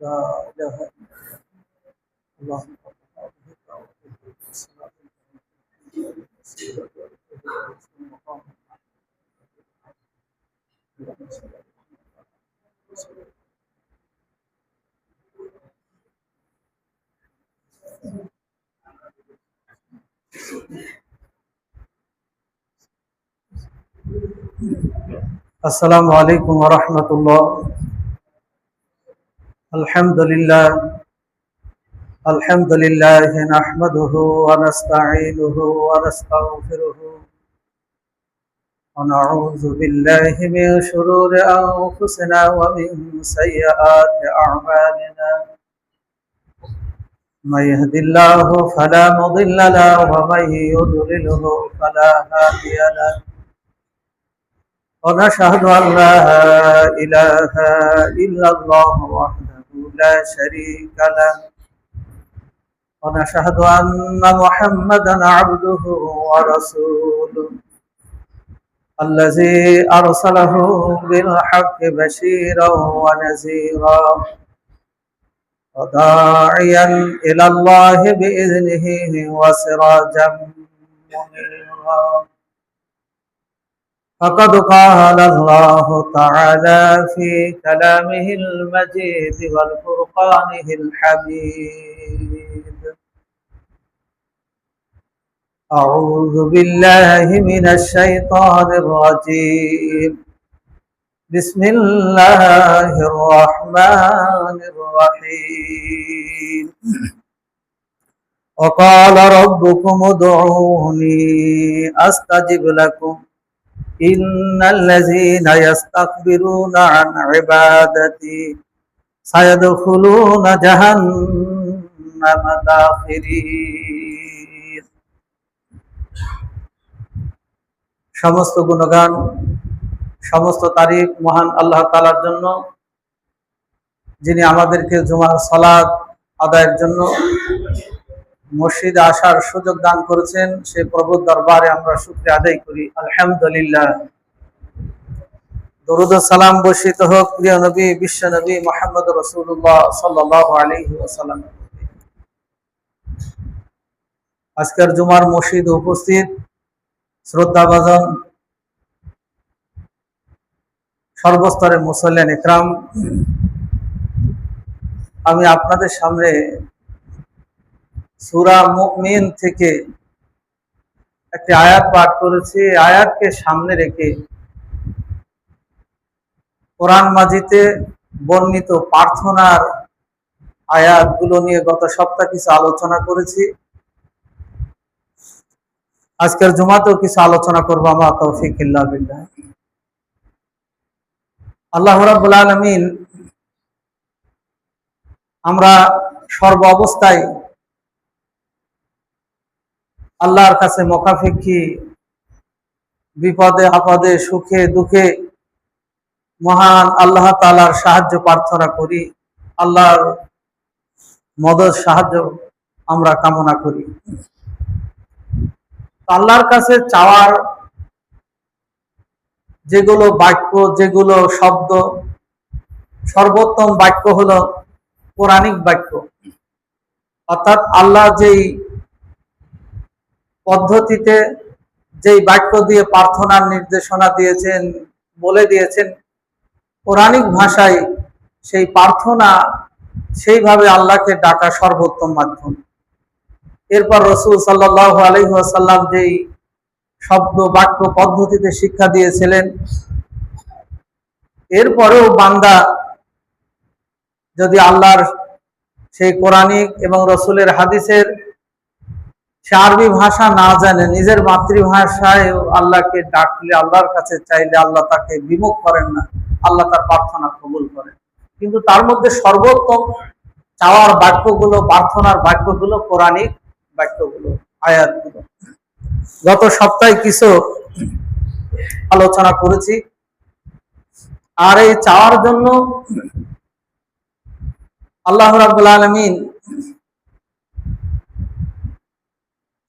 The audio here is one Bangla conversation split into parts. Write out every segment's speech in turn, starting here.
لا إله إلا الله الصلاة السلام عليكم ورحمة الله. الحمد لله نحمده ونستعينه ونستغفره ونعوذ بالله من شرور أنفسنا ومن سيئات أعمالنا. من يهد الله فلا مضل له ومن يضلله فلا هادي له. ونشهد أن لا إله إلا الله وحده لا شريك له. ونشهد أن محمدا عبده ورسوله الذي أرسله بالحق بشيرا ونذيرا وداعيا إلى الله بإذنه وسراجا منيرا. فقد قال الله تعالى في كلامه المجيد والفرقانه الحميد: أعوذ بالله من الشيطان الرجيم. بسم الله الرحمن الرحيم. وقال ربكم ادعوني أستجب لكم إن الذين يستكبرون عن عبادتي سيدخلون جهنم داخرين. সমস্ত গুণগান, সমস্ত তারিফ মহান আল্লাহ তাআলার জন্য, যিনি আমাদেরকে জুমার সালাত আদায়ের জন্য মসজিদে আসার সুযোগ দান করেছেন। সেই প্রভুর দরবারে আমরা শুকরিয়া আদায় করি। আলহামদুলিল্লাহ। দরুদ ও সালাম বর্ষিত হোক প্রিয় নবী, বিশ্ব নবী মুহাম্মদ রাসূলুল্লাহ সাল্লাল্লাহু আলাইহি ওয়াসাল্লাম। আজকের জুমার মসজিদে উপস্থিত শ্রদ্ধাভাজন সর্বস্তরের মুসল্লিয়ান ইকরাম, আমি আপনাদের সামনে সূরা মুমিন থেকে একটি আয়াত পাঠ করেছি। আয়াতকে সামনে রেখে কোরআন মাজিদে বর্ণিত প্রার্থনার আয়াতগুলো নিয়ে গত সপ্তাহে কিছু আলোচনা করেছি। আজকের জুমাতেও কিছু আলোচনা করব। আমা তৌফিক ইল্লা বিল্লাহ। আল্লাহ রাব্বুল আলামিন আমরা সর্ব অবস্থায় আল্লাহর কাছে মুখাপেক্ষী, বিপদে আপদে সুখে দুঃখে মহান আল্লাহ তাআলার সাহায্য প্রার্থনা করি। আল্লাহর মদদ সাহায্য আমরা কামনা করি। আল্লাহর কাছে চাওয়ার যেগুলো বাক্য, যেগুলো শব্দ, সর্বোত্তম বাক্য হলো কোরআনিক বাক্য। অর্থাৎ আল্লাহ যেই পদ্ধতিতে, যেই বাক্য দিয়ে প্রার্থনার নির্দেশনা দিয়েছেন, বলে দিয়েছেন কোরআনিক ভাষায়, সেই প্রার্থনা সেইভাবে আল্লাহকে ডাকা সর্বোত্তম মাধ্যম। এরপর রাসূল সাল্লাল্লাহু আলাইহি ওয়াসাল্লাম যেই শব্দ বাক্য পদ্ধতিতে শিক্ষা দিয়েছিলেন, এরপরেও বান্দা যদি আল্লাহর সেই কোরআনিক এবং রাসূলের হাদিসের সে আরবি ভাষা না জানে, নিজের মাতৃভাষায় আল্লাহকে ডাকলে, আল্লাহর কাছে চাইলে আল্লাহ তাকে বিমুখ করেন না, আল্লাহ তার প্রার্থনা কবুল করেন। কিন্তু তার মধ্যে সর্বোত্তম চাওয়ার বাক্যগুলো, প্রার্থনার বাক্যগুলো কোরআনিক বাক্যগুলো, আয়াতগুলো। গত সপ্তাহে কিছু আলোচনা করেছি। আর এই চাওয়ার জন্য আল্লাহ রাব্বুল আলামিন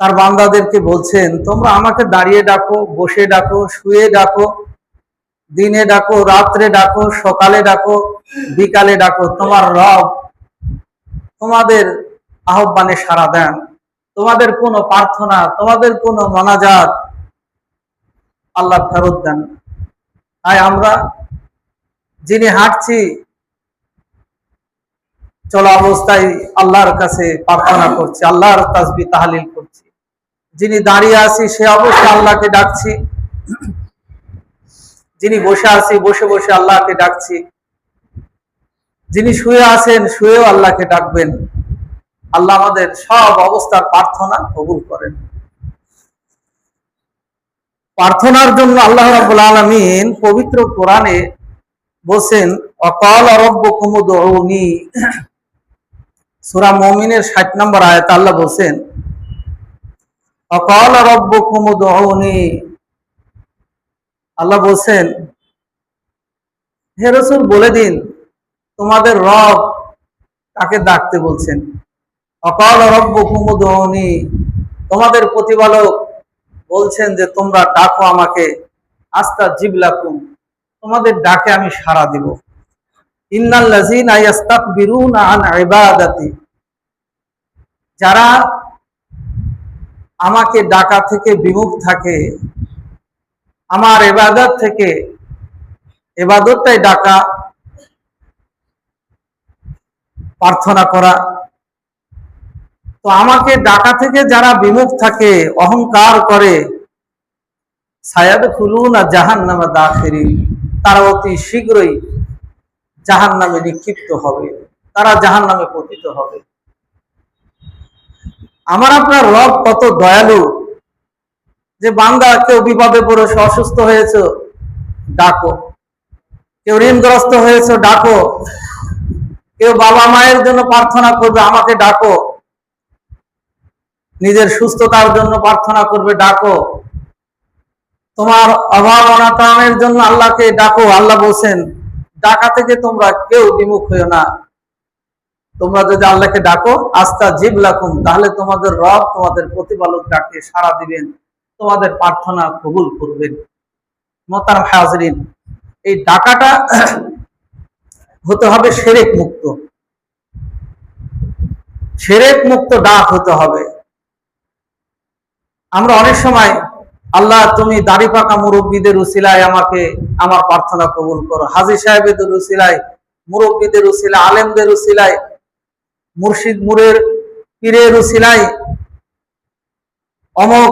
তার বান্দাদেরকে বলছেন, তোমরা আমাকে দাঁড়িয়ে ডাকো, বসে ডাকো, শুয়ে ডাকো, দিনে ডাকো, রাত্রে ডাকো, সকালে ডাকো, বিকালে ডাকো, তোমার রব তোমাদের আহ্বানে সাড়া দেন, তোমাদের কোনো প্রার্থনা, তোমাদের কোনো মোনাজাত আল্লাহ ফেরত দেন। তাই আমরা যিনি হাঁটছি চলা অবস্থায় আল্লাহর কাছে প্রার্থনা করছি, আল্লাহর তাসবিহ তাহলিল করছি। যিনি দাঁড়িয়ে আছি সে অবস্থায় আল্লাহকে ডাকছি, যিনি বসে আছি বসে বসে আল্লাহকে ডাকছি, যিনি শুয়ে আছেন শুয়েও আল্লাহকে ডাকবেন। আল্লাহ আমাদের সব অবস্থার প্রার্থনা কবুল করেন। প্রার্থনার জন্য আল্লাহ রাব্বুল আলামিন পবিত্র কোরআনে বলেন, ওয়াকালা রাব্বুকুম উদউনি, সূরা মুমিনের 60 নম্বর আয়াতে আল্লাহ বলেন, ওয়াকালা রাব্বুকুম উদউনি, আল্লাহ বলেন হে রাসূল বলে দিন তোমাদের রব তাকে ডাকতে বলছেন। ওয়াকালা রাব্বুকুম উদউনি, তোমাদের প্রতিপালক বলছেন যে তোমরা ডাকো আমাকে, আস্তাজিব লাকুম, তোমাদের ডাকে আমি সাড়া দিব। ইন্নাল্লাযীনা ইস্তাকবিরুনা আন ইবাদাতি, যারা আমাকে ডাকা থেকে বিমুখ থাকে, আমার ইবাদত থেকে, ইবাদতটাই ডাকা, প্রার্থনা করা, তো আমাকে ডাকা থেকে যারা বিমুখ থাকে, অহংকার করে, সায়াদখুলুনা জাহান্নামা দাখিরিন, তারা অতি শীঘ্রই জাহান্নামে নিক্ষিপ্ত হবে, তারা জাহান্নামে পতিত হবে। আমার আপনার রব কত দয়ালু যে বান্দা কেউ বিপদে পড়েছে, অসুস্থ হয়েছে ডাকো, কেউ ঋণগ্রস্ত হয়েছে ডাকো, কেউ বাবা মায়ের জন্য প্রার্থনা করবে আমাকে ডাকো, নিজের সুস্থতার জন্য প্রার্থনা করবে ডাকো, তোমার অভাব অনাটনের জন্য আল্লাহকে ডাকো। আল্লাহ বলছেন ডাকা থেকে তোমরা কেউ বিমুখ হইও না, তোমরা যদি আল্লাহকে ডাকো আস্তাজিব লাকুম, তাহলে তোমাদের রব তোমাদের প্রতিপালক ডাকে সাড়া দিবেন, তোমাদের প্রার্থনা কবুল করবেন। মোহতারাম হাজরিন, এই ডাকাটা হতে হবে শিরক মুক্ত, শিরক মুক্ত ডাক হতে হবে। আমরা অনেক সময় আল্লাহ তুমি দাড়ি পাকা মুরব্বীদের উসিলায় আমাকে আমার প্রার্থনা কবুল করো, হাজী সাহেবদের উসিলায়, মুরব্বীদের উসিলায়, আলেমদের উসিলায়, মুর্শিদ মুরের পীরের উসিলায়, অমক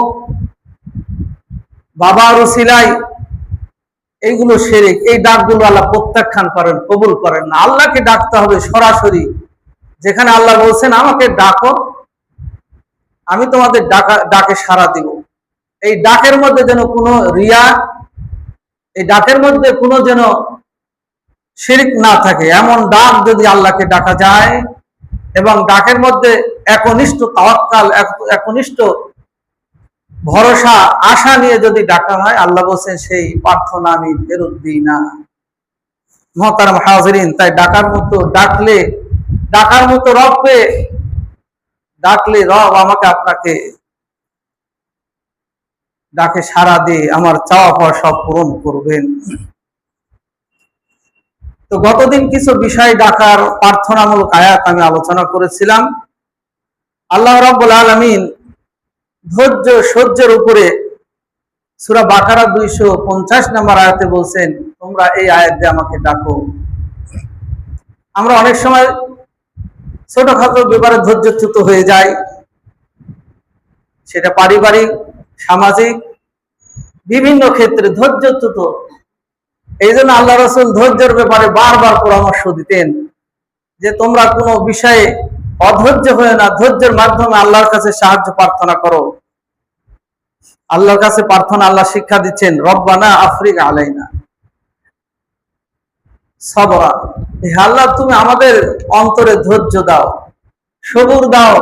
বাবার উসিলায়, এইগুলো শিরক। এই ডাকগুলো আল্লাহ প্রত্যাখ্যান করেন, কবুল করেন না। আল্লাহকে ডাকতে হবে সরাসরি, যেখানে আল্লাহ বলছেন আমাকে ডাকো আমি তোমাদের ডাকে সাড়া দিব। এই ডাকের মধ্যে যেন কোনো রিয়া, এই ডাকের মধ্যে কোনো যেন শিরক না থাকে, এমন ডাক যদি আল্লাহকে ডাকা যায় এবং ডাকের মধ্যে একনিষ্ঠ তাওয়াক্কাল, একনিষ্ঠ ভরসা আশা নিয়ে যদি ডাকা হয়, আল্লাহ বলছেন সেই প্রার্থনা আমি ফেরত দিই না। মুহতারাম হাজিরিন, তাই ডাকার মতো ডাকলে, ডাকার মতো রবকে ডাকলে রব আমাকে আপনাকে ডাকে সাড়া দিয়ে আমার চাওয়া পাওয়া সব পূরণ করবেন। তো গতদিন কিছু বিষয় ডাকার প্রার্থনামূলক আয়াত আমি আলোচনা করেছিলাম। আল্লাহ রাব্বুল আলামিন ধৈর্য সহ্যের উপরে সূরা বাকারা 250 নম্বর আয়াতে বলছেন তোমরা এই আয়াত দিয়ে আমাকে ডাকো। আমরা অনেক সময় ছোটখাটো ব্যাপারে ধৈর্যচ্যুত হয়ে যাই, সেটা পারিবারিক, সামাজিক, বিভিন্ন ক্ষেত্রে ধৈর্যচ্যুত। এই জন্য আল্লাহ রাসূল ধৈর্যের ব্যাপারে বারবার পরামর্শ দিতেন যে তোমরা কোনো বিষয়ে অধৈর্য হয়ে না, ধৈর্যের মাধ্যমে আল্লাহর কাছে সাহায্য প্রার্থনা করো। আল্লাহর কাছে প্রার্থনা আল্লাহ শিক্ষা দিচ্ছেন, রব্বানা আফরিগ আলাইনা সবরা, হে আল্লাহ তুমি আমাদের অন্তরে ধৈর্য দাও, সবুর দাও।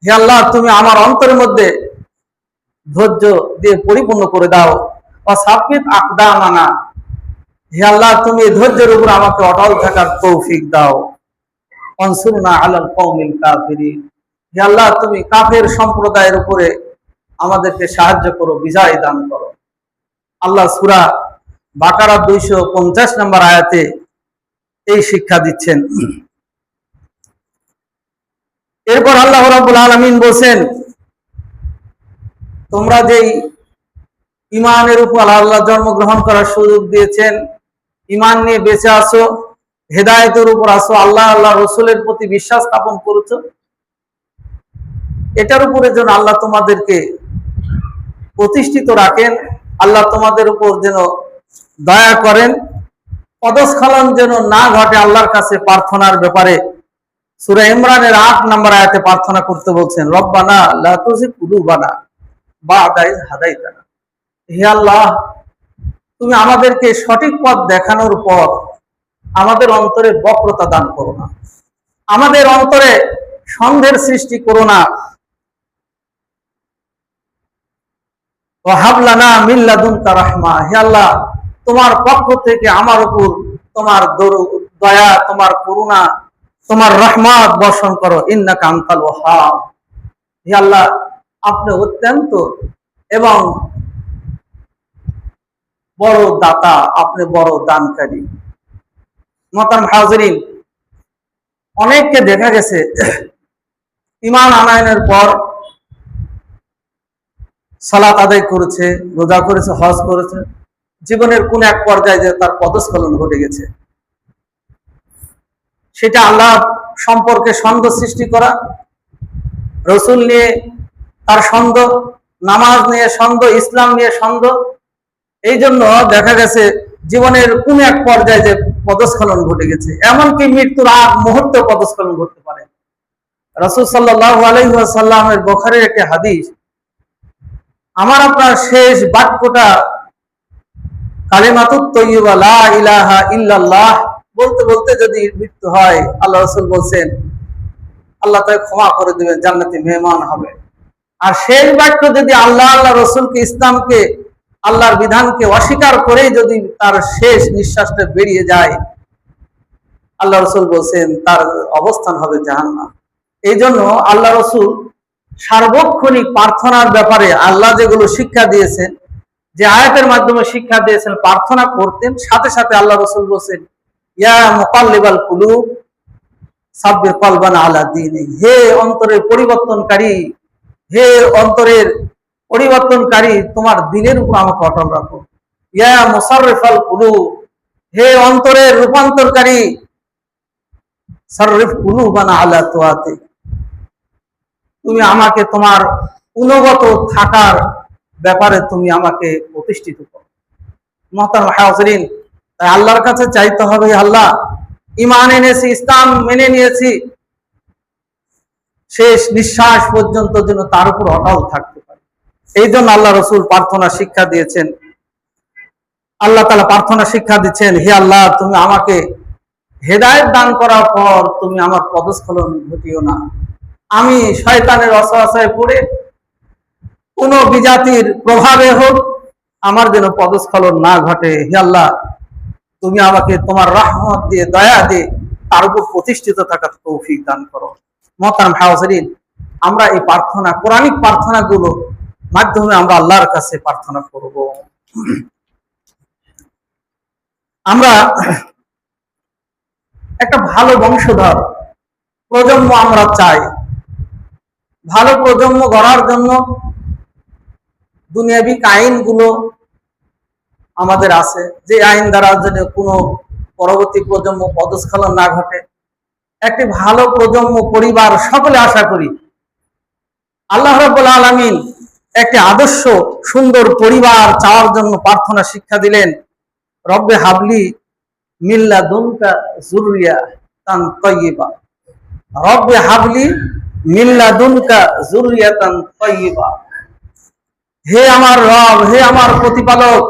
হে আল্লাহ তুমি আমার অন্তরের মধ্যে ধৈর্য দিয়ে পরিপূর্ণ করে দাও। ওয়াসাব্বিত আকদামানা, হে আল্লাহ তুমি ধৈর্যের উপর আমাকে অটল থাকার তৌফিক দাও। আনসুরনা আলাল কওমিল কাফিরিন, হে আল্লাহ তুমি কাফের সম্প্রদায়ের উপরে আমাদেরকে সাহায্য করো, বিজয় দান করো। আল্লাহ সূরা বাকারা 250 নম্বর আয়াতে এই শিক্ষা দিচ্ছেন। এরপর আল্লাহ রাব্বুল আলামিন বলেন, তোমরা যেই ইমানের উপর আল্লাহ জন্মগ্রহণ করার সুযোগ দিয়েছেন, ইমান নিয়ে বেঁচে আসো, হেদায়েতের উপর আসো, আল্লাহ আল্লাহ রসুলের প্রতি বিশ্বাস স্থাপন করেছো, এটার উপরে যেন আল্লাহ তোমাদেরকে প্রতিষ্ঠিত রাখেন, আল্লাহ তোমাদের উপর যেন দয়া করেন, পদস্খলন যেন না ঘটে, আল্লাহর কাছে প্রার্থনার ব্যাপারে সূরা ইমরানের ৮ নম্বর আয়াতে প্রার্থনা করতে বলছেন, রব্বানা লা তুযিগ কুলুবানা বা'দা ইয হাদাইতানা। হে আল্লাহ, তুমি আমাদেরকে সঠিক পথ দেখানোর পর আমাদের অন্তরে বক্রতা দান করো না, আমাদের অন্তরে সন্দেহের সৃষ্টি করো না। ওয়া হাব লানা মিন লাদুনকা রাহমা, হে আল্লাহ, তোমার পক্ষ থেকে আমার উপর তোমার দয়া, তোমার করুণা, তোমার রহমত বর্ষণ করো, ইন্নাকা আনতাল ওয়াহ্হাব। হে আল্লাহ, আপনি অত্যন্ত এবং বড় দাতা, আপনি বড় দানকারী। মোহতারাম হাজিরিন, অনেককে দেখা গেছে ঈমান আনয়নের পর সালাত আদায় করেছে, রোজা করেছে, হজ করেছে, জীবনের কোন এক পর্যায়ে যে তার পদস্খলন ঘটে গেছে, সেটা আল্লাহ সম্পর্কে সন্দেহ সৃষ্টি করা, রসুল নিয়ে তার সন্দেহ, নামাজ নিয়ে সন্দেহ, ইসলাম নিয়ে সন্দেহ। এই জন্য দেখা গেছে জীবনের কোন এক পর্যায়ে যে পদস্খলন ঘটে গেছে, এমনকি মৃত্যুর আগ মুহূর্তে পদস্খলন ঘটতে পারে। রাসূল সাল্লাল্লাহু আলাইহি ওয়াসাল্লামের বুখারীর একটি হাদিস, আমার আপনার শেষ বাক্যটা কালিমাতুত তাইয়্যিবা লা ইলাহা ইল্লাল্লাহ বলতে বলতে যদি মৃত্যু হয়, আল্লাহ রাসূল বলেন আল্লাহ তাকে ক্ষমা করে দিবেন, জান্নাতে মেহমান হবে। আর শেষ বাক্য যদি আল্লাহ আল্লাহ রসুলকে, ইসলামকে, আল্লাহর বিধানকে অস্বীকার করে যদি তার শেষ নিঃশ্বাসটা বেরিয়ে যায়, আল্লাহ রসুল বলছেন তার অবস্থান হবে জাহান্নাম। এই জন্য আল্লাহ রসুল সার্বক্ষণিক প্রার্থনার ব্যাপারে আল্লাহ যেগুলো শিক্ষা দিয়েছেন, যে আয়াতের মাধ্যমে শিক্ষা দিয়েছেন, প্রার্থনা করতেন, সাথে সাথে আল্লাহ রসুল বলছেন, ইয়া মুকাল্লিবাল কুলুব সাব্বির কলবানা আলা দীনি, হে অন্তরের পরিবর্তনকারী, হে অন্তরের পরিবর্তনকারী, তোমার দিনের উপর আমাকে অটল রাখো। ইয়া মুসাররিফাল কুলুব, হে অন্তরের রূপান্তরকারী, সাররিফ কুলুবানা আলা তাআতিক, তুমি আমাকে তোমার অনুগত থাকার ব্যাপারে তুমি আমাকে প্রতিষ্ঠিত করো। মুহতারাম হাজিরিন, তাই আল্লাহর কাছে চাইতে হবে, আল্লাহ ঈমান এনেছি, ইসলাম মেনে নিয়েছি, শেষ নিঃশ্বাস পর্যন্ত যেন তার উপর অটল থাকতে পারে। এই জন্য আল্লাহ রসুল প্রার্থনা শিক্ষা দিয়েছেন, আল্লাহ তাআলা প্রার্থনা শিক্ষা দিচ্ছেন, হে আল্লাহ, তুমি আমাকে হেদায়েত দান করার পর তুমি আমার পদস্খলন ঘটিও না, আমি শয়তানের ওয়াসওয়াসায় পড়ে কোন বিজাতির প্রভাবে হোক আমার যেন পদস্খলন না ঘটে। হে আল্লাহ, তুমি আমাকে তোমার রহমত দিয়ে, দয়া দিয়ে তার উপর প্রতিষ্ঠিত থাকার তৌফিক দান করো। মুহতারাম হাজিরিন, আমরা এই প্রার্থনা, কোরআনিক প্রার্থনাগুলো মাধ্যমে আমরা আল্লাহর কাছে প্রার্থনা করব। আমরা একটা ভালো বংশধর প্রজন্ম আমরা চাই। ভালো প্রজন্ম গড়ার জন্য দুনিয়াবি আইনগুলো আমাদের আছে, যে আইন দ্বারা যেন কোনো পরবর্তী প্রজন্ম পদস্খলন না ঘটে। একটি ভালো প্রজন্ম, পরিবার সকলে আশা করি আল্লাহ রাব্বুল আলামিন একটি আদর্শ সুন্দর পরিবার চাওয়ার জন্য প্রার্থনা শিক্ষা দিলেন, রব্বে হাবলি মিন লাদুনকা যুররিয়াতান তাইয়্যিবা, রব্বে হাবলি মিন লাদুনকা যুররিয়াতান তাইয়্যিবা। হে আমার রব, হে আমার প্রতিপালক,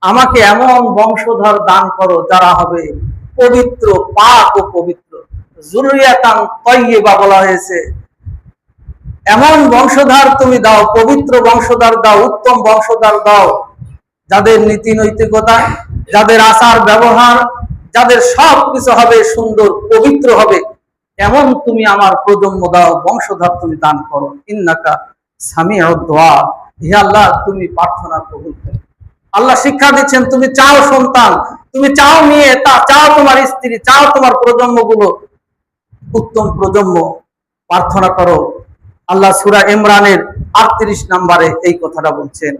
আমাকে এমন বংশধর দান করো যারা হবে পবিত্র, পাক ও পবিত্র। যুররিয়াতান তাইয়্যিবা বলা হয়েছে, এমন বংশধর তুমি দাও, পবিত্র বংশধর দাও, উত্তম বংশধর দাও, যাদের নীতি নৈতিকতা, যাদের আচার ব্যবহার, যাদের সব কিছু হবে সুন্দর, পবিত্র হবে, এমন তুমি আমার প্রজন্ম দাও, বংশধর তুমি দান করো। ইন্নাকা সামিউদ দুআ, হে আল্লাহ, তুমি প্রার্থনা কবুল করো। আল্লাহ শিক্ষা দিচ্ছেন, তুমি চাও সন্তান, তুমি চাও মেয়ে, তা চাও তোমার স্ত্রী, চাও তোমার প্রজন্মগুলো উত্তম প্রজন্ম, প্রার্থনা করো। আল্লাহ সূরা ইমরানের 38 নম্বরে এই কথাটা বলছেন।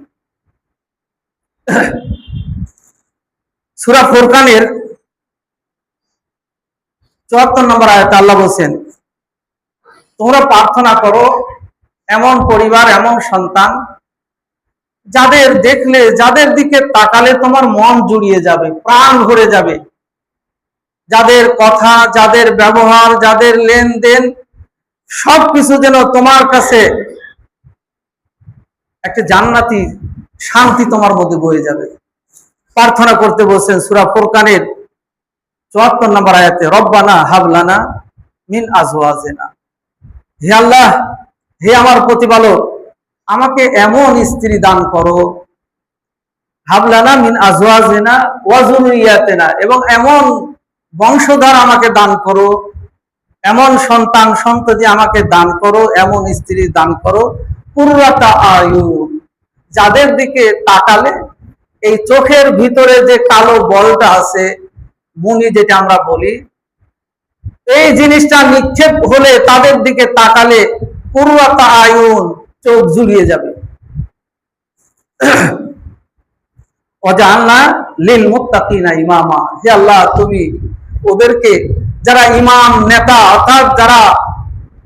সূরা ফুরকানের 74 নম্বর আয়াতে আল্লাহ বলছেন, তোমরা প্রার্থনা করো এমন পরিবার, এমন সন্তান যাদের দেখলে, যাদের দিকে তাকালে তোমার মন জুড়িয়ে যাবে, প্রাণ ভরে যাবে, যাদের কথা, যাদের ব্যবহার, যাদের লেনদেন সবকিছু যেন তোমার কাছে একটা জান্নাতি শান্তি তোমার মধ্যে বয়ে যাবে। প্রার্থনা করতে বলছেন সূরা ফুরকানের 74 নম্বর আয়াতে, রব্বানা হাবলানা মিন আজওয়াজিনা, হে আল্লাহ, হে আমার প্রতিপালক, আমাকে এমন স্ত্রী দান করো, হাবলানা মিন আজওয়াজিনা ওয়া যুররিয়াতিনা, এবং এমন বংশধর আমাকে দান করো, এমন সন্তান সন্ততি আমাকে দান করো, এমন স্ত্রী দান করো, কুররাতা আয়ুন, যাদের দিকে তাকালে এই চোখের ভিতরে যে কালো বলটা আছে, মুনি যেটা আমরা বলি, এই জিনিসটা নিক্ষেপ হলে তাদের দিকে তাকালে কুররাতা আয়ুন, চোখ জুড়িয়ে যাবে। ওয়াজআলনা লিল মুত্তাকিনা ইমামা, হে আল্লাহ, তুমি ওদেরকে, যারা ইমাম নেতা অর্থাৎ যারা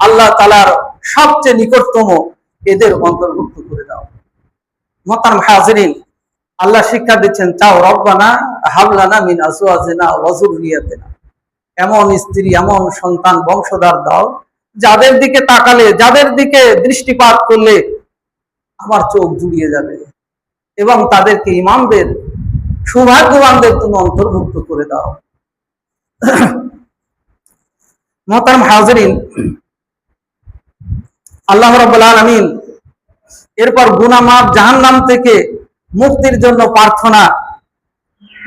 আল্লাহ তাআলার সবচেয়ে নিকটতম, এদের অন্তর্ভুক্ত করে দাও। মুহতারাম হাজিরিন, আল্লাহ শিক্ষা দিচ্ছেন, চাও রব্বানা হাবলানা মিন আজওয়াজিনা ওয়া যুররিয়াতিনা, এমন স্ত্রী, এমন সন্তান, বংশধর দাও যাদের দিকে তাকালে, যাদের দিকে দৃষ্টিপাত করলে আমার চোখ জুড়িয়ে যাবে, এবং তাদেরকে ইমামদের, সৌভাগ্যবানদের তুমি অন্তর্ভুক্ত করে দাও। মুহতারাম হাজিরিন, আল্লাহ রাব্বুল আলামিন এরপর গুনাহ মাফ, জাহান্নাম থেকে মুক্তির জন্য প্রার্থনা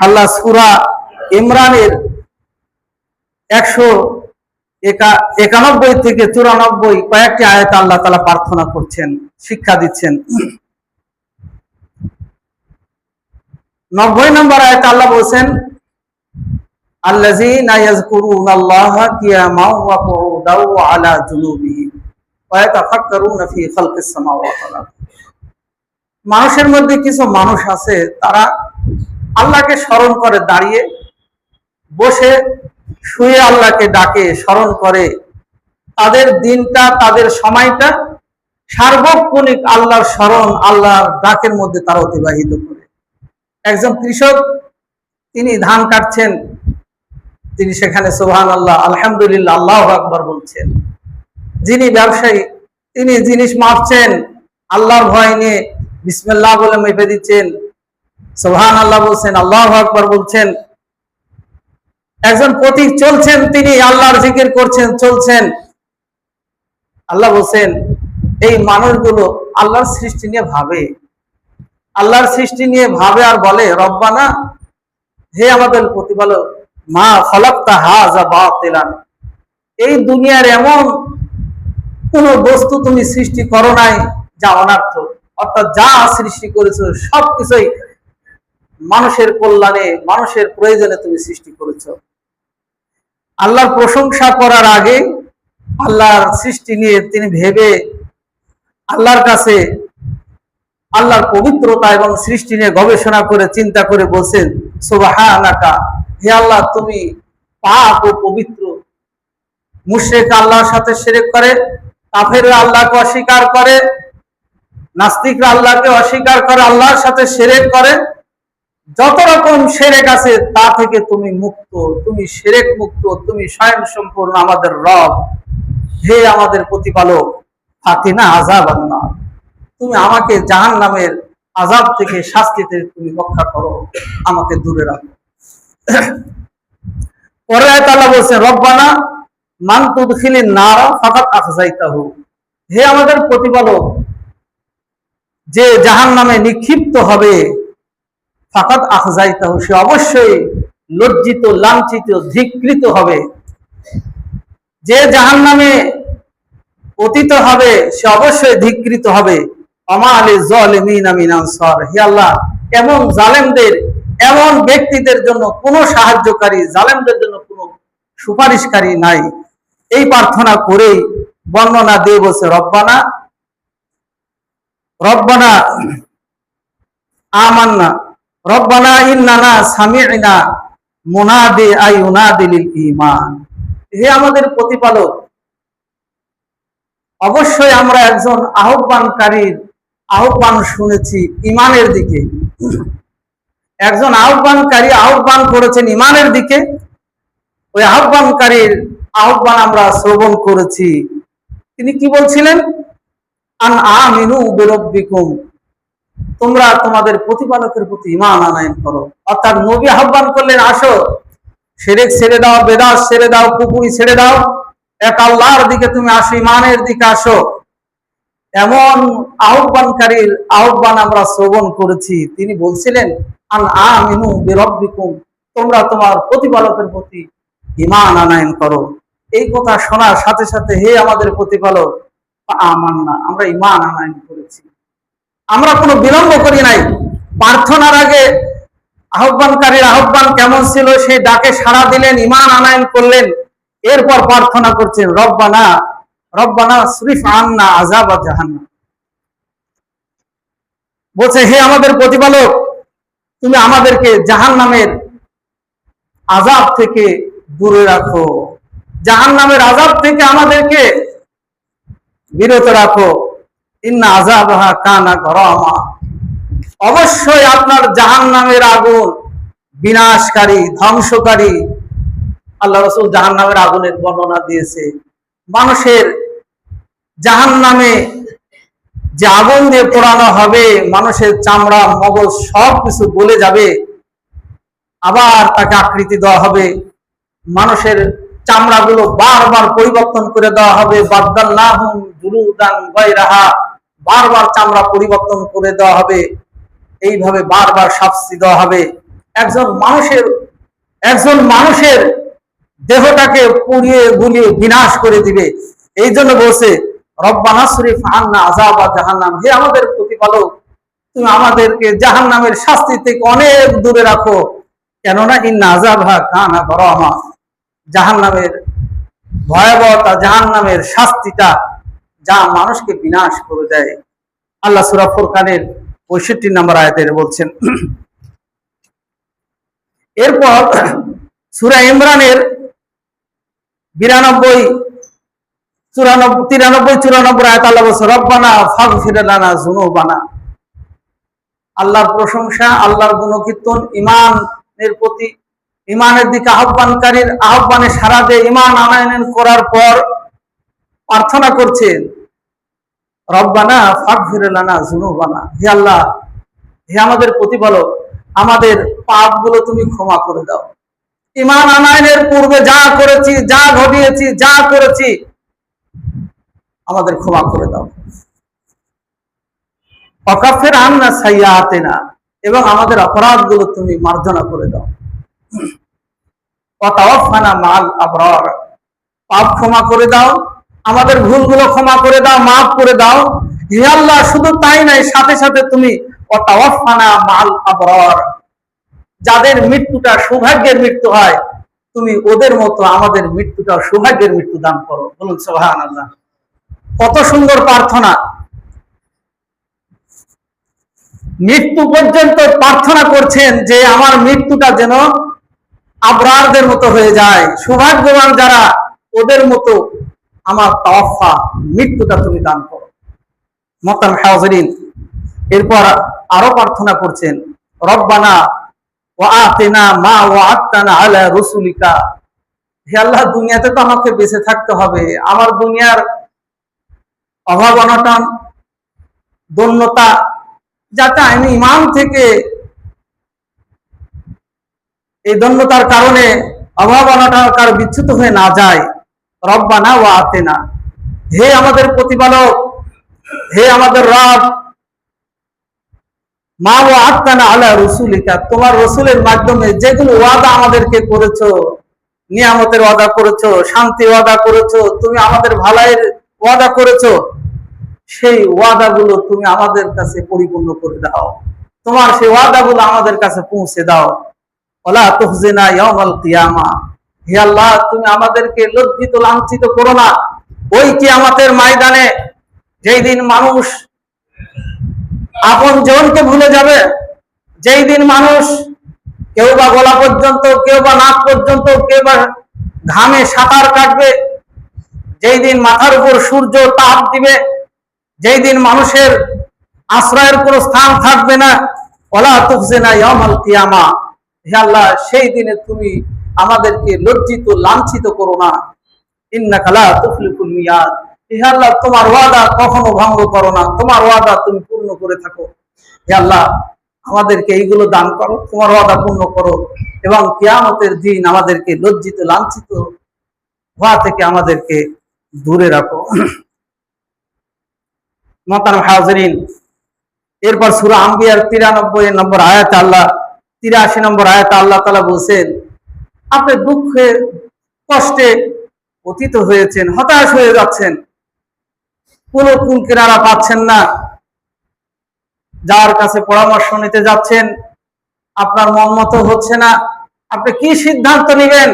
আল্লাহ সূরা ইমরানের 191 থেকে 94 কয়েকটি আয়াতে আল্লাহ তাআলা প্রার্থনা করছেন, শিক্ষা দিচ্ছেন। 90 নম্বর আয়াতে আল্লাহ বলেন, আল্লাযীনা ইয়াযকুরুনাল্লাহা কিয়ামান ওয়া কুউদান ওয়া আলা জুনুবিহিম ওয়া ইয়াতাফাক্কারুনা ফি খালকিস সামাওয়াতি ওয়াল আরদ। মানুষের মধ্যে কিছু মানুষ আছে, তারা আল্লাহকে স্মরণ করে দাঁড়িয়ে, বসে, শুয়ে আল্লাহকে ডাকে, স্মরণ করে। তাদের দিনটা, তাদের সময়টা সার্বক্ষণিক আল্লাহর স্মরণ, আল্লাহর ডাকের মধ্যে তারা অতিবাহিত করে। একজন কৃষক, তিনি ধান কাটছেন, তিনি সেখানে সুবহানাল্লাহ, আলহামদুলিল্লাহ, আল্লাহু আকবার বলছেন। যিনি ব্যবসায়ী, তিনি জিনিস মাপছেন, আল্লাহর ভয় নিয়ে বিসমিল্লাহ বলে মেপে দিচ্ছেন, সুবহানাল্লাহ বলছেন, আল্লাহু আকবার বলছেন। একজন পথিক চলছেন, তিনি আল্লাহর জিকির করছেন, চলছেন। আল্লাহ বলছেন, এই মানুষগুলো আল্লাহর সৃষ্টি নিয়ে ভাবে, আল্লাহর সৃষ্টি নিয়ে ভাবে আর বলে, রব্বানা, হে আমাদের প্রতিপালক, মা খালাকতা হাযা বাতিলান, এই দুনিয়ার এমন কোন বস্তু তুমি সৃষ্টি করো নাই যা অনার্থ, অর্থাৎ যা সৃষ্টি করেছো সবকিছুই মানুষের কল্যাণে, মানুষের প্রয়োজনে তুমি সৃষ্টি করেছো। আল্লাহর প্রশংসা করার আগে আল্লাহর সৃষ্টি নিয়ে তিনি ভেবে আল্লাহর কাছে আল্লাহর পবিত্রতা এবং সৃষ্টি নিয়ে গবেষণা করে চিন্তা করে বলছেন, সুবহানাকা, হে আল্লাহ, তুমি পাক ও পবিত্র। মুশরিক আল্লাহর সাথে শিরক করে, কাফেররা আল্লাহকে অস্বীকার করে, নাস্তিকরা আল্লাহকে অস্বীকার করে, আল্লাহর সাথে শিরক করে। যত রকম শিরক আছে তা থেকে তুমি মুক্ত, তুমি শিরক মুক্ত, তুমি স্বয়ং সম্পূর্ণ আমাদের রব। হে আমাদের প্রতিপালক, ফাকিনা আযাবান নার, তুমি আমাকে জাহান্নামের আযাব থেকে, শাস্তি থেকে তুমি রক্ষা করো, আমাকে দূরে রাখো। পরে আয়াতে আল্লাহ বলেছেন, রব্বানা মান তুদখিলিন নার ফাকাদ আখযাইতাহু, হে আমাদের প্রতিপালক, যে জাহান্নামে নিক্ষিপ্ত হবে, ফাকাদ আখযাইতাহু, সে অবশ্যই লজ্জিত, লাঞ্ছিত, ধিক্কৃত হবে। যে জাহান্নামে পতিত হবে সে অবশ্যই ধিক্কৃত হবে। ওমা লিল যালিমিনা মিন আনসার, হে আল্লাহ, এমন জালেমদের, এমন ব্যক্তিদের জন্য কোনো সাহায্যকারী, জালেমদের জন্য কোনো সুপারিশকারী নাই। এই প্রার্থনা করেই বর্ণনা দিয়ে বলছে রব্বানা রব্বানা আমান্না রব্বানা ইন্নানা সামি'না মুনাদি আইয়ুনাদি লিল ঈমান। হে আমাদের প্রতিপালক, অবশ্যই আমরা একজন আহ্বানকারীর আহ্বান শুনেছি ঈমানের দিকে। একজন আহ্বানকারী আহ্বান করেছেন ঈমানের দিকে, ওই আহ্বানকারীর আহ্বান আমরা শ্রবণ করেছি। তিনি কি বলছিলেন? আন আমিনু বিরাব্বিকুম, তোমরা তোমাদের প্রতিপালকের প্রতি ঈমান আনয়ন করো। অর্থাৎ নবী আহ্বান করলেন, আসো শিরক ছেড়ে দাও, বেদাত ছেড়ে দাও, কুফরি ছেড়ে দাও, এক আল্লাহর দিকে তুমি আসো, ঈমানের দিকে আসো। এমন আহ্বানকারীর আহ্বান আমরা শ্রবণ করেছি। তিনি বলছিলেন আন আমিনু বিরাব্বিকুম, তোমরা তোমার প্রতিপালকের প্রতি ঈমান আনয়ন করো। এই কথা শোনার সাথে সাথে হে আমাদের প্রতিপালক, আমান্না, আমরা ঈমান আনয়ন করেছি। আমরা কোনো বিলম্ব করি নাই। প্রার্থনার আগে আহ্বানকারীর আহ্বান কেমন ছিল, সেই ডাকে সাড়া দিলেন, ঈমান আনয়ন করলেন, এরপর প্রার্থনা করছেন রব্বানা রব্বানা সরিফ আন্না আযাব জাহান্নাম। বলছে হে আমাদের প্রতিপালক, তুমি আমাদেরকে জাহান্নামের আযাব থেকে দূরে রাখো, জাহান্নামের আযাব থেকে আমাদেরকে বিরত রাখো। ইন্না আযাবাহা কানা গরামা, অবশ্যই আপনার জাহান্নামের আগুন বিনাশকারী, ধ্বংসকারী। আল্লাহ রাসূল জাহান্নামের আগুনের বর্ণনা দিয়েছে। মানুষের জাহান্নামে যে আগুন দিয়ে পোড়ানো হবে, মানুষের চামড়া মগজ সবকিছু গলে যাবে, আবার তাকে আকৃতি দেওয়া হবে, মানুষের চামড়াগুলো বারবার পরিবর্তন করে দেওয়া হবে। বাদদালনাহুম জুলুদান গায়রাহা, বারবার চামড়া পরিবর্তন করে দেওয়া হবে, এইভাবে বারবার শাস্তি দেওয়া হবে। একজন মানুষের দেহটাকে পুড়িয়ে গুলিয়ে বিনাশ করে দিবে। এই জন্য বলছে রব্বানা সরিফ আন্না আযাবা জাহান্নাম, হে আমাদের প্রতিপালক, তুমি আমাদেরকে জাহান্নামের শাস্তি থেকে অনেক দূরে রাখো। কেননা ইন্না আযাবাহা কানা গরামা, জাহান্নামের ভয়াবহতা, জাহান্নামের শাস্তিটা যা মানুষকে বিনাশ করে দেয়। আল্লাহ সূরা ফুরকানের 65 নম্বর আয়াতে বলছেন। এরপর সূরা ইমরানের 92, 93, 94 আয়াত আল্লাহ বলছে রব্বানা ফাগফির লানা যুনুবানা। আল্লাহর প্রশংসা, আল্লাহর গুণকীর্তন, ঈমানের প্রতি, ঈমানের দিকে আহ্বানকারীর আহ্বানে সাড়া দিয়ে ঈমান আনয়ন করার পর প্রার্থনা করছেন রব্বানা ফাগফির লানা যুনুবানা, হে আল্লাহ, হে আমাদের প্রতিপালক, আমাদের পাপগুলো তুমি ক্ষমা করে দাও। ঈমান আনয়নের পূর্বে যা করেছি, যা ঘটিয়েছি, যা করেছি, আমাদের ক্ষমা করে দাও। ওয়াকাফির আন্না সাইয়্যাতিনা, এবং আমাদের অপরাধগুলো তুমি মার্জনা করে দাও। ওয়া তাওয়াফানা মাল আবরার, পাপ ক্ষমা করে দাও, আমাদের ভুলগুলো ক্ষমা করে দাও, মাফ করে দাও। হে আল্লাহ, শুধু তাই নাই, সাথে সাথে তুমি ওয়া তাওয়াফানা মাল আবরার, যাদের মৃত্যুটা সৌভাগ্যের মৃত্যু হয়, তুমি ওদের মতো আমাদের মৃত্যুটা সৌভাগ্যের মৃত্যু দান করো। বলুন সুবহানাল্লাহ। কত সুন্দর প্রার্থনা! মৃত্যু পর্যন্ত প্রার্থনা করছেন যে আমার মৃত্যুটা যেন আবরারদের মতো হয়ে যায়, সৌভাগ্যবান যারা, ওদের মতো আমার তাওয়াফা, মৃত্যুটা তুমি দান করো। মোহতারাম হাজিরিন, এরপর আরো প্রার্থনা করছেন রব্বানা ওয়া আতিনা মা ওয়া'আদতানা আলা রাসূলিকা, হে আল্লাহ, দুনিয়াতে তো আমাকে বেঁচে থাকতে হবে, আমার দুনিয়ার অভাব অনটন দৈন্যতা যাতে আমি ঈমান থেকে এই দৈন্যতার কারণে, অভাব অনটনের কারণে বিচ্যুত হয়ে না যায়। রব্বানা ওয়া আতিনা, হে আমাদের প্রতিপালক, হে আমাদের রব, মা ওয়া'আদতানা আলা রাসূলিকা, তোমার রাসূলের মাধ্যমে যেগুলো ওয়াদা আমাদেরকে করেছো, নিয়ামতের ওয়াদা করেছো, শান্তি ওয়াদা করেছো, তুমি আমাদের ভালাইয়ের ওয়াদা করেছো, সেই ওয়াদাগুলো তুমি আমাদের কাছে পরিপূর্ণ করে দাও। তোমার সেই ওয়াদাগুলো আমাদের কাছে পৌঁছে দাও। ওয়ালা তুখজিনা ইয়াউমাল কিয়ামা, হে আল্লাহ, তুমি আমাদেরকে লজ্জিত লাঞ্ছিত করো না ওই কিয়ামতের ময়দানে যেই দিন মানুষ আপন জনকে ভুলে যাবে, যেই দিন মানুষ কেউ বা গলা পর্যন্ত, কেউ বা নাক পর্যন্ত, কেউ বা ঘামে সাঁতার কাটবে, যেই দিন মাথার উপর সূর্য তাপ দিবে, যেই দিন মানুষের আশ্রয়ের কোনো স্থান থাকবে না, ওয়ালা তুখজিনা ইয়াউমাল কিয়ামা, হে আল্লাহ সেই দিনে তুমি আমাদেরকে লজ্জিত লাঞ্ছিত করো না। ইন্নাকা লা তুখলিফুল মিয়াদ, হে আল্লাহ তোমার ওয়াদা কখনো ভঙ্গ করো না, তোমার ওয়াদা তুমি পূর্ণ করে থাকো। হে আল্লাহ আমাদেরকে এইগুলো দান করো, তোমার ওয়াদা পূর্ণ করো, এবং কিয়ামতের দিন আমাদেরকে লজ্জিত লাঞ্ছিত হওয়া থেকে আমাদেরকে দূরে রাখো। মোহতারাম হাজিরিন, এরপর সূরা আম্বিয়ার 93 নম্বর আয়াত আল্লাহ 83 নম্বর আয়াত আল্লাহ তাআলা বলছেন, আপনি দুঃখে কষ্টে পতিত হয়েছেন, হতাশ হয়ে যাচ্ছেন, কোনো কুল কিনারা পাচ্ছেন না, যার কাছে পরামর্শ নিতে যাচ্ছেন আপনার মন মতো হচ্ছে না, আপনি কি সিদ্ধান্ত নেবেন?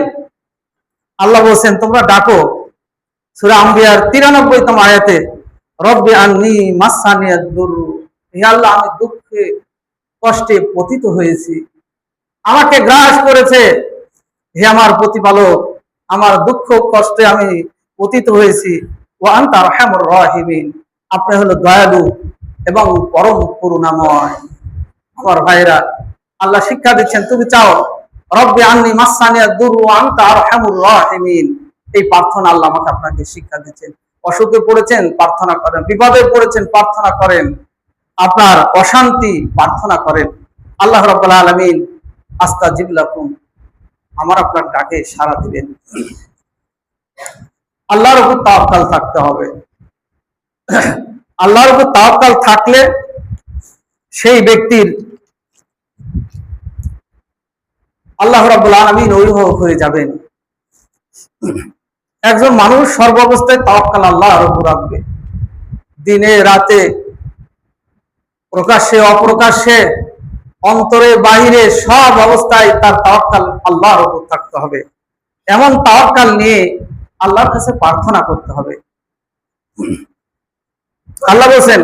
আল্লাহ বলছেন তোমরা ডাকো। সূরা আম্বিয়ার 93তম আয়াতে, রব্বি আন্নী মাসানিয়াদ দুরু, হে আল্লাহ আমি দুঃখে কষ্টে পতিত হয়েছি, আমাকে গ্রাস করেছে, হে আমার প্রতিপালক আমার দুঃখ কষ্টে আমি পতিত হয়েছি। ওয়া আনতা আরহামুর রাহিমিন, আপনি হলো দয়ালু এবং পরম করুণাময়। আমার ভাইরা, আল্লাহ শিক্ষা দিচ্ছেন তুমি চাও রব্বি আন্নী মাসানিয়াদ দুরু ওয়া আনতা আরহামুর রাহিমিন, এই প্রার্থনা আল্লাহ আমাকে আপনাকে শিক্ষা দিচ্ছেন। অসুখে পড়েছেন প্রার্থনা করেন, বিপদে পড়েছেন প্রার্থনা করেন, আপনার অশান্তি প্রার্থনা করেন, আল্লাহ রাব্বুল আলামিন আস্তাজিব লাকুম, আমার আপনার ডাকে সাড়া দিবেন। আল্লাহর উপর তাওয়াক্কাল থাকতে হবে। আল্লাহর উপর তাওয়াক্কাল থাকলে সেই ব্যক্তির আল্লাহ রাব্বুল আলামিন অভিভাবক হয়ে যাবেন। একজন মানুষ সর্বাবস্থায় তাওয়াক্কাল আল্লাহর উপর রাখবে, দিনে রাতে, প্রকাশ্যে অপ্রকাশ্যে, অন্তরে বাহিরে সব অবস্থায় তার তাওয়াক্কাল আল্লাহর উপর থাকতে হবে। এমন তাওয়াক্কাল নিয়ে আল্লাহর কাছে প্রার্থনা করতে হবে। আল্লাহ বলেন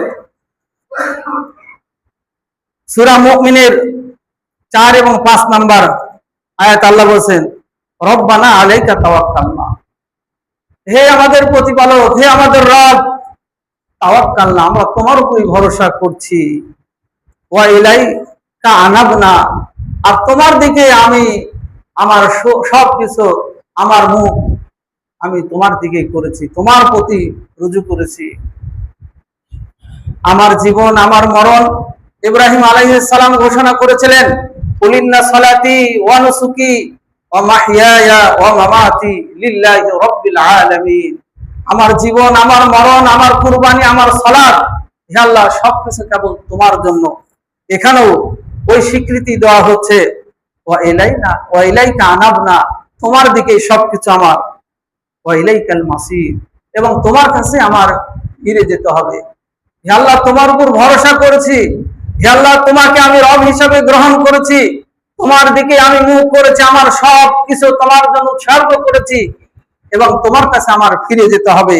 সূরা মুমিনের 4 এবং 5 নম্বর আয়াত, আল্লাহ বলেন রব্বানা আলাইকা তাওয়াক্কালনা, হে আমাদের প্রতিপালক, হে আমাদের রব, তাওয়াক্কালনা আমরা তোমার উপরই ভরসা করছি, ওয়া ইলাইকা আনাবনা, আর তোমার দিকে আমি আমার সবকিছু, আমার মুখ আমি তোমার দিকে করেছি, তোমার প্রতি রুজু করেছি। আমার জীবন আমার মরণ ইব্রাহিম আলাইহিস সালাম ঘোষণা করেছিলেন, কুলিন্না সালাতি ওয়া নুসুকি ওয়া মাহইয়ায়া ওয়া মামাতি লিল্লাহি রাব্বিল আলামিন, আমার জীবন আমার মরণ আমার কুরবানি আমার সালাত, হে আল্লাহ সবকিছু কেবল তোমার জন্য। এখানেও ওই স্বীকৃতি দেওয়া হচ্ছে ওয়া ইলাইকা আনাবনা, তোমার দিকে সবকিছু আমার, ওয়া ইলাইকাল মাসির, এবং তোমার কাছে আমার ফিরে যেতে হবে। হে আল্লাহ তোমার উপর ভরসা করেছি, হে আল্লাহ তোমাকে আমি রব হিসাবে গ্রহণ করেছি, তোমার দিকে আমি মুখ করেছি, আমার সব কিছু তোমার জন্য উৎসর্গ করেছি, এবং তোমার কাছে আমার ফিরে যেতে হবে।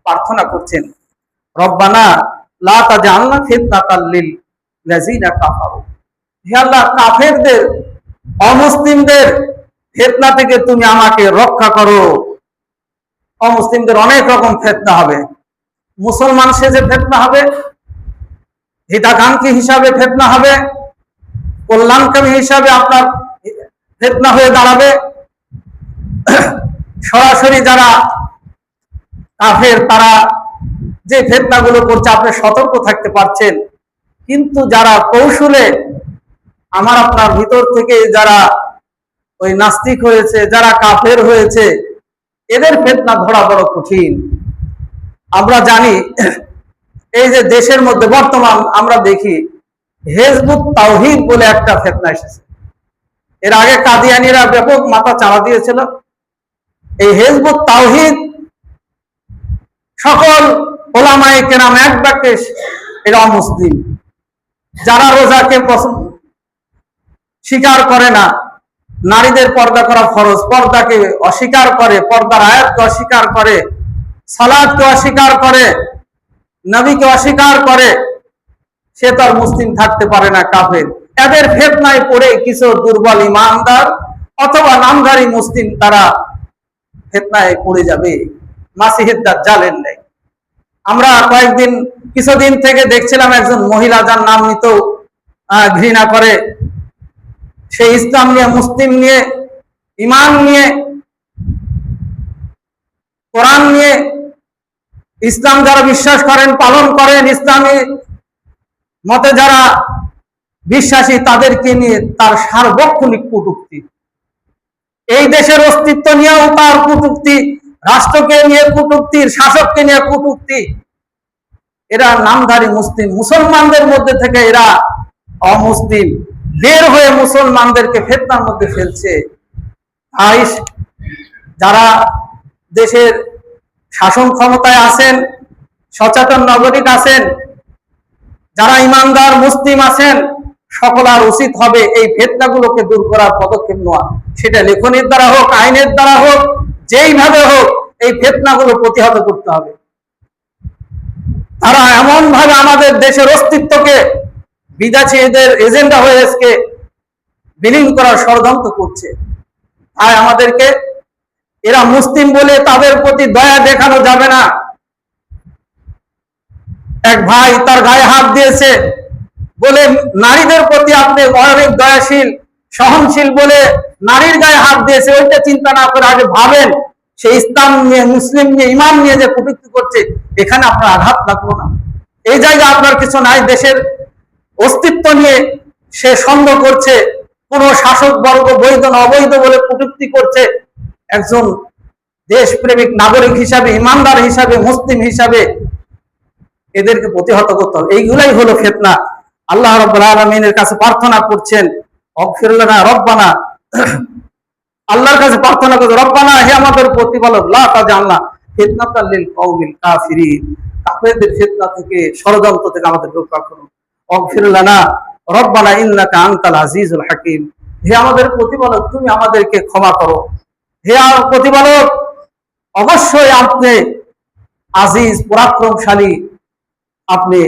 প্রার্থনা করছেন রব্বানা লা তাজআলনা ফিতনাতাল লিল লাযিনা কাফারু, হে আল্লাহ কাফেরদের অমুসলিমদের ফিতনা থেকে তুমি আমাকে রক্ষা করো। অমুসলিমদের অনেক রকম ফিতনা হবে, মুসলমান সেজে ফিতনা হবে, হিতাকাঙ্ক্ষী হিসাবে ফিতনা হবে, কল্যাণকামী হিসাবে আপনার ফিতনা হয়ে দাঁড়াবে। সরাসরি যারা কাফের তারা যে ফিতনাগুলো করছে আপনি সতর্ক থাকতে পারছেন, কিন্তু যারা কৌশলে আমার আপনার ভিতর থেকে যারা ওই নাস্তিক হয়েছে, যারা কাফের হয়েছে, এদের ফিতনা ধরা বড় কঠিন। আমরা জানি এই যে দেশের মধ্যে বর্তমান আমরা দেখি হিজবুত তাওহীদ বলে একটা ফিতনা এসেছে। এর আগে কাদিয়ানীরা ব্যাপক মাথা চাড়া দিয়েছিল। এই হিজবুত তাওহীদ সকল ওলামায়ে কেরাম এক বাক্যে এরা মুসলিম, যারা রোজাকে স্বীকার করে না, নারীদের পর্দা করা ফরজ, পর্দাকে অস্বীকার করে, পর্দার আয়াতকে অস্বীকার করে, সালাতকে অস্বীকার করে, নবীকে অস্বীকার করে, সে তো আর মুসলিম থাকতে পারে না, কাফের। এদের ফিতনায় পড়ে কিছু দুর্বল ইমানদার অথবা নামধারী মুসলিম তারা ফিতনায় পড়ে যাবে মাসিহের দাজ্জালের ন্যায়। আমরা কিছুদিন থেকে দেখছিলাম একজন মহিলা, যার নাম নিতেও ঘৃণা করে, সে ইসলাম নিয়ে, মুসলিম নিয়ে, ইমান নিয়ে, কোরআন নিয়ে, ইসলাম যারা বিশ্বাস করেন, পালন করেন, ইসলামী মতে যারা বিশ্বাসী, তাদেরকে নিয়ে তার সার্বক্ষণিক কটূক্তি, এই দেশের অস্তিত্ব নিয়েও তার কটূক্তি, রাষ্ট্রকে নিয়ে কটূক্তি, শাসককে নিয়ে কটূক্তি। এরা নামধারী মুসলিম, মুসলমানদের মধ্যে থেকে এরা অমুসলিম বের হয়ে মুসলমানদেরকে ফিতনার মধ্যে ফেলছে। তাই যারা দেশের শাসন ক্ষমতায় আছেন, সচেতন নাগরিক আছেন, যারা ইমানদার মুসলিম আছেন, সকলের উচিত হবে এই ফিতনাগুলোকে দূর করার পদক্ষেপ নেওয়া। সেটা লেখনের দ্বারা হোক, আইনের দ্বারা হোক, যেইভাবে হোক, এই ফিতনাগুলো প্রতিহত করতে হবে। তারা এমন ভাবে আমাদের দেশের অস্তিত্বকে বিদেশিদের এজেন্ডা হয়ে আজকে বিলীন করার ষড়যন্ত্র করছে। তাই আমাদেরকে, এরা মুসলিম বলে তাদের প্রতি দয়া দেখানো যাবে না। এক ভাই তার গায়ে হাত দিয়েছে বলে নারীদের প্রতি আপনি অনেক দয়াশীল, সহনশীল বলে নারীর গায়ে হাত দিয়েছে, ওইটা চিন্তা না করে আগে ভাবেন সে ইসলাম নিয়ে, মুসলিম নিয়ে, ইমান নিয়ে যে কটূক্তি করছে, এখানে আপনার আঘাত লাগলো না? এই জায়গায় আপনার কিছু নাই। দেশের অস্তিত্ব নিয়ে সে সন্দেহ করছে, কোন শাসক বর্গ বৈধ না অবৈধ বলে কটূক্তি করছে। একজন দেশপ্রেমিক নাগরিক হিসাবে, ইমানদার হিসাবে, মুসলিম হিসাবে এদেরকে প্রতিহত করতে হবে। এইগুলাই হলো ফিতনা। আল্লাহ রাব্বুল আলামিনের কাছে প্রার্থনা করছেন, অগফির লানা রব্বানা, আল্লাহর কাছে প্রার্থনা করছে, রব্বানা, হে আমাদের প্রতিপালক, লা তাজআলনা ফিতনাতাল লিল কওমিল কাফিরিন, কাফেরদের ফিতনা থেকে, ষড়যন্ত্র থেকে আমাদেরকে রক্ষা করুন। অগফির লানা রব্বানা ইন্নাকা আনতাল আজিজুল হাকিম, হে আমাদের প্রতিপালক, তুমি আমাদেরকে ক্ষমা করো। হে প্রতিপালক, অবশ্যই আপনি আজিজ, পরাক্রমশালী, আপনি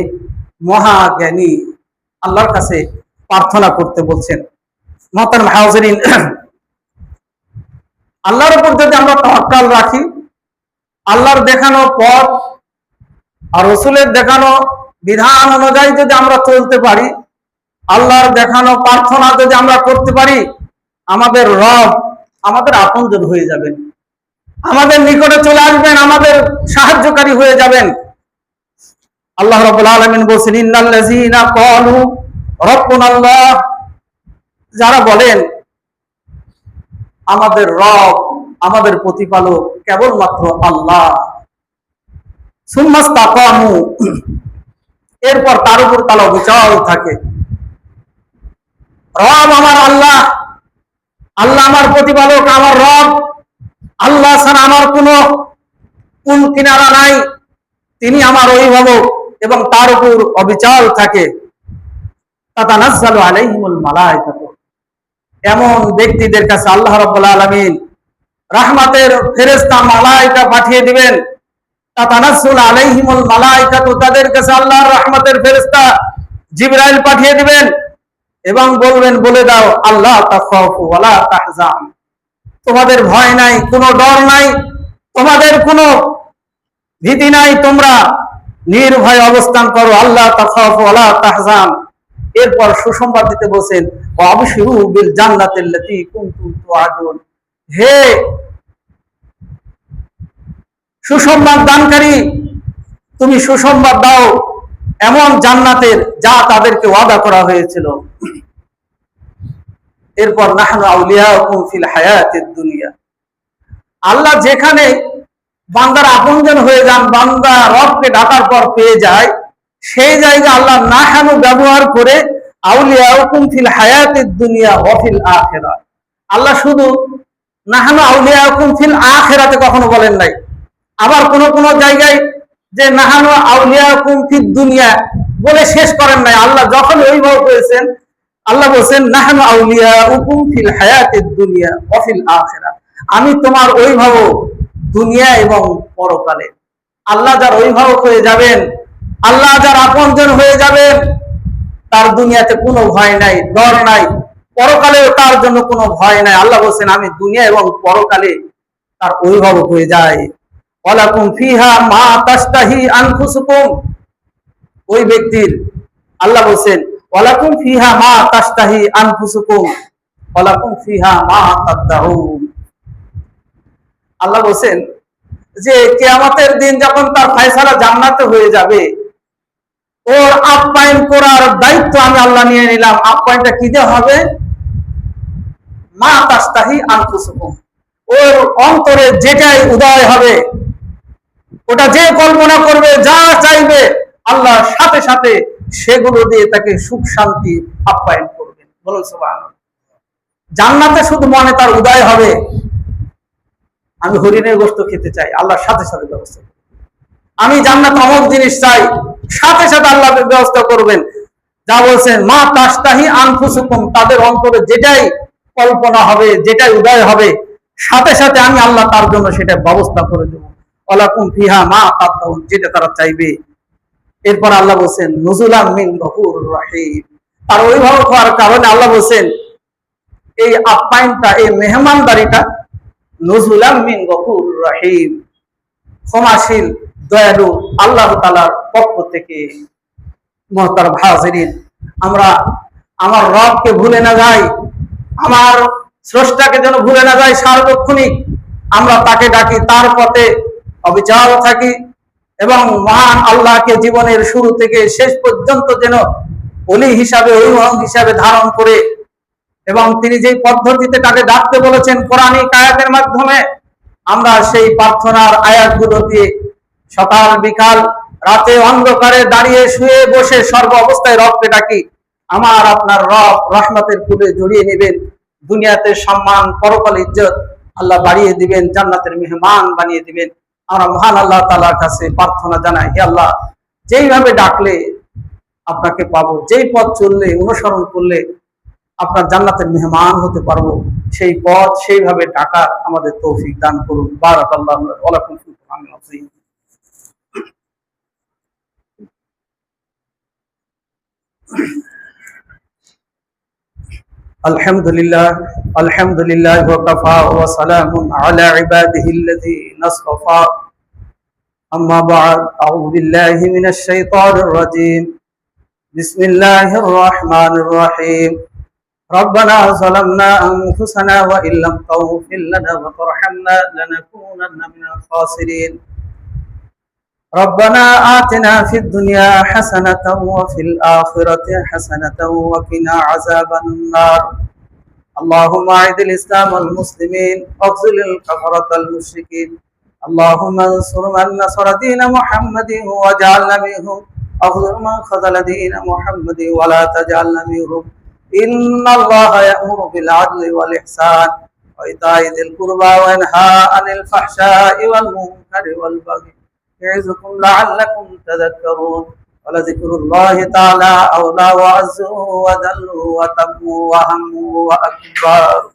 মহাজ্ঞানী। আল্লাহর কাছে প্রার্থনা করতে বলছেন। মুহতারাম হাজিরিন, আল্লাহর উপর যদি আমরা তাওয়াক্কুল রাখি, আল্লাহর দেখানো পথ আর রাসূলের দেখানো বিধান অনুযায়ী যদি আমরা চলতে পারি, আল্লাহর দেখানো প্রার্থনা যদি আমরা করতে পারি, আমাদের রব আমাদের আপনজন হয়ে যাবেন, আমাদের নিকটে চলে আসবেন, আমাদের সাহায্যকারী হয়ে যাবেন। আল্লাহ রাব্বুল আলামিন বলেন, ইন্নাল্লাযীনা ক্বালু রাব্বুনাল্লাহ, যারা বলেন আমাদের রব, আমাদের প্রতিপালক কেবলমাত্র আল্লাহ, সুম্মাস্তাকামু, এরপর তার উপর তারা অবিচল থাকে। রব আমার আল্লাহ, আল্লাহ আমার প্রতিপালক, আমার রব, আল্লাহ ছাড়া আমার কোনো কুল কিনারা নাই, তিনি আমার অভিভাবক, এবং তার উপর অবিচল থাকে। তাতানাজ্জালু আলাইহিমুল মালায়েকাতু, এমন ব্যক্তিদের কাছে আল্লাহ রাব্বুল আলামিন রাহমাতের ফেরেশতা মালায়েকা পাঠিয়ে দিবেন। তাতানাজ্জালু আলাইহিমুল মালায়েকাতু, তাদের কাছে আল্লাহর রহমতের ফেরেশতা জিবরাইল পাঠিয়ে দিবেন এবং বলবেন, বলে দাও, আল্লাহ তাখাফু ওয়ালা তাহজান, তোমাদের ভয় নাই, কোনো ডর নাই, তোমাদের কোনো ভীতি নাই, তোমরা নির্ভয় অবস্থান করো, আল্লাহ তাখাফু ওয়ালা তাহজান। এরপর সুসংবাদ দিতে বলেন, ওয়া আবশিরু বিল জান্নাতিল্লাতী কুনতুম তুআদুন, হে সুসংবাদ দানকারী, তুমি সুসংবাদ দাও এমন জান্নাতের যা তাদেরকে ওয়াদা করা হয়েছিল। এরপর নাহনু আউলিয়াউকুম ফিল হায়াতিদ দুনিয়া, আল্লাহ যেখানে বান্দার আপনজন হয়ে যান, বান্দা রবকে ডাকার পর পেয়ে যায়, সেই জায়গা আল্লাহ নাহনু ব্যবহার করে আউলিয়াউকুম ফিল হায়াতিদ দুনিয়া ওয়া ফিল আখিরাহ, আল্লাহ শুধু নাহনু আউলিয়াউকুম ফিল আখিরাতে কখনো বলেন নাই। আবার কোন কোন জায়গায় যে নাহানু আউলিয়াকুম ফিদ দুনিয়া বলে শেষ করেন নাই। আল্লাহ যখন ওইভাবে করেছেন, আল্লাহ বলেছেন নাহানু আউলিয়াকুম ফিল হায়াতিদ দুনিয়া ওয়া ফিল আখিরাহ, আমি তোমার অভিভাবক দুনিয়া এবং পরকালে। আল্লাহ যার অভিভাবক হয়ে যাবেন, আল্লাহ যার আপনজন হয়ে যাবেন, তার দুনিয়াতে কোনো ভয় নাই, ডর নাই, পরকালেও তার জন্য কোনো ভয় নাই। আল্লাহ বলছেন আমি দুনিয়া এবং পরকালে তার অভিভাবক হয়ে যাই। ওয়ালাকুম ফিহা মা তাশতাহি আনফুসুকুম, ওই ব্যক্তির আল্লাহ বলছেন ওয়ালাকুম ফিহা মা তাশতাহি আনফুসুকুম ওয়ালাকুম ফিহা মা তাদদাউন। আল্লাহ বলছেন যে কিয়ামতের দিন যখন তার ফয়সালা জান্নাতে হয়ে যাবে, ওর আপ্যায়ন করার দায়িত্ব আমি আল্লাহ নিয়ে নিলাম। আপ্যায়নটা কি দিয়ে হবে? মা তাশতাহি আনফুসুকুম, ওর অন্তরে যেটাই উদয় হবে, ওটা যে কল্পনা করবে, যা চাইবে, আল্লাহ সাথে সাথে সেগুলো দিয়ে তাকে সুখ শান্তি আপ্যায়ন করবেন। বলুন সুবহানাল্লাহ। জান্নাতে শুধু মনে তার উদয় হবে আমি হরিণের গোশত খেতে চাই, আল্লাহর সাথে সাথে ব্যবস্থা, আমি জান্নাত অমুক জিনিস চাই, সাথে সাথে আল্লাহ ব্যবস্থা করবেন। যা বলছেন মা তাশতাহি আনফুসুকুম, তাদের অন্তরে যেটাই কল্পনা হবে, যেটাই উদয় হবে, সাথে সাথে আমি আল্লাহ তার জন্য সেটা ব্যবস্থা করে দেব। ওয়ালাকুম ফিহা মা তাদদাউন, যেটা তারা চাইবে। এরপর আল্লাহ বলছেন নুজুলাম মিন গফুরুর রহিম, তার অভিভাবক হওয়ার কারণে আল্লাহ বলছেন এই আপ্যায়নটা, এই মেহমানদারিটা নুজুলাম মিন গফুরুর রহিম, ক্ষমাশীল দয়ালু আল্লাহ তাআলার পক্ষ থেকে। মুহতারাম হাজিরিন, আমরা আমার রবকে ভুলে না যাই, আমার স্রষ্টাকে যেন ভুলে না যাই। সার্বক্ষণিক আমরা তাকে ডাকি, তার পথে অবিচল থাকি এবং মহান আল্লাহকে জীবনের শুরু থেকে শেষ পর্যন্ত যেন ওলি হিসাবে, অভিভাবক হিসাবে ধারণ করে, এবং তিনি যে পদ্ধতিতে তাকে ডাকতে বলেছেন কোরআনিক আয়াতের মাধ্যমে, আমরা সেই প্রার্থনার আয়াতগুলো দিয়ে সকাল বিকাল রাতে অন্ধকারে দাঁড়িয়ে শুয়ে বসে সর্ব অবস্থায় রবকে ডাকি। আমার আপনার রব রহমতের কুলে জড়িয়ে নেবেন, দুনিয়াতে সম্মান, পরকাল ইজ্জত আল্লাহ বাড়িয়ে দিবেন, জান্নাতের মেহমান বানিয়ে দিবেন। আমরা মহান আল্লাহ তাআলার কাছে প্রার্থনা জানাই, হে আল্লাহ, যেইভাবে ডাকলে আপনাকে পাবো, যেই পথ চললে, অনুসরণ করলে আপনার জান্নাতের মেহমান হতে পারবো, সেই পথ সেইভাবে ডাকার আমাদের তৌফিক দান করুন। বারাকাল্লাহু লাকুম ফিল কুরআনিল আযীম। আলহামদুলিল্লাহ, আলহামদুলিল্লাহ ওয়া কাফা ওয়া সালামুন আলা ইবাদিহিল্লাযীনা ইসতাফা। আম্মা বা'দ, আউযু বিল্লাহি মিনাশ শাইতানির রাজীম। বিসমিল্লাহির রাহমানির রাহিম। ربنا ظلمنا أنفسنا وإن لم تغفر لنا وترحمنا لنكونن من الخاسرين. ربنا آتنا في الدنيا حسنة وفي الآخرة حسنة وقنا عذاب النار. اللهم أعز الإسلام والمسلمين واخذل الكفرة المشركين. اللهم انصر من نصر دين محمد واجعلنا منهم، واخذل من خذل دين محمد ولا تجعلنا منهم. إن الله يأمر بالعدل والإحسان وإيتاء ذي القربى وينهى عن الفحشاء والمنكر والبغي يعظكم لعلكم تذكرون. ولذكر الله تعالى أولى وأعز وأجل وأتم وأهم وأكبر.